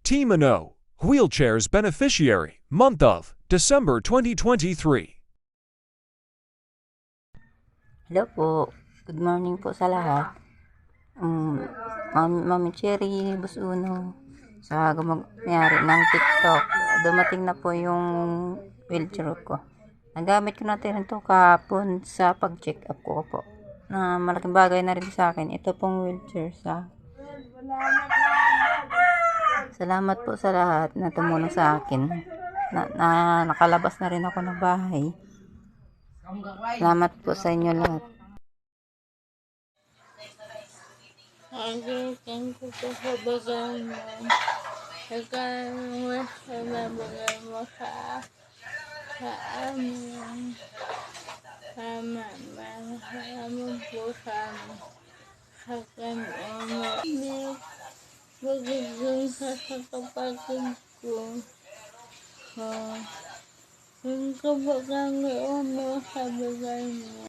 Team Ano, Wheelchairs Beneficiary, month of December 2023. Hello po. Good morning po sa lahat. Mami Cherry Busuno sa gumamayari ng TikTok. Dumating na po yung wheelchair ko. Nagamit ko natin ito kahapon sa pag-check up ko po. Na malaking bagay na rin sa akin. Ito pong wheelchair sa Salamat po sa lahat na tumulong sa akin. Nakalabas na rin ako ng bahay. Salamat po sa inyo lahat. Thank you po sa bagay mo. Nagkaroon sa nabagay mo sa amin. Salamat po sa kanyang mo. Magiging sa kapatid ko. Yung kapagay mo sa bagay mo.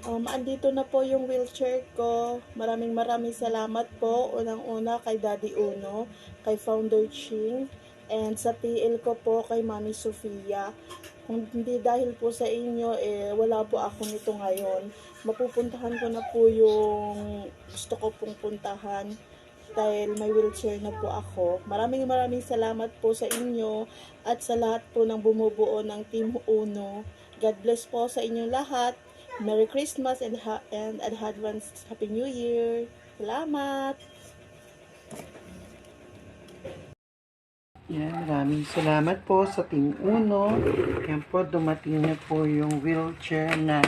Andito na po yung wheelchair ko. Maraming salamat po. Unang-una kay Daddy Uno, kay Founder Ching, and sa TL ko po kay Mami Sofia. Kung hindi dahil po sa inyo, wala po ako nito ngayon. Mapupuntahan ko na po yung gusto ko pong puntahan dahil may wheelchair na po ako. Maraming salamat po sa inyo at sa lahat po ng bumubuo ng Team Uno. God bless po sa inyong lahat. Merry Christmas and advance Happy New Year. Salamat! Yan, maraming salamat po sa Team Uno. Yan po, dumating na po yung wheelchair na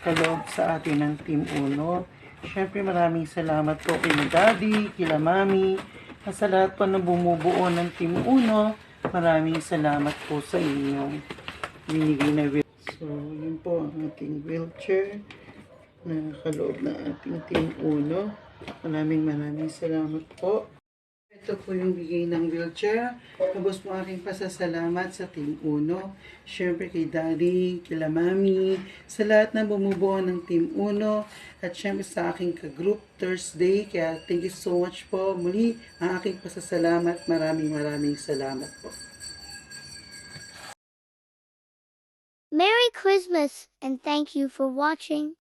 kaloob sa atin ng Team Uno. Siyempre, maraming salamat po kay Daddy, kila Mami, at sa lahat po na bumubuo ng Team Uno. Maraming salamat po sa inyo. Binigay na wheelchair. So, yun po ang ating wheelchair na kaloob ng ating Team Uno. Maraming salamat po. Ito po yung bigay ng wheelchair. Tapos po aking pasasalamat sa Team Uno. Siyempre kay Daddy, kila Mami, sa lahat na bumubuo ng Team Uno. At siyempre sa aking ka-group Thursday. Kaya thank you so much po. Muli ang aking pasasalamat. Maraming salamat po. Merry Christmas and thank you for watching.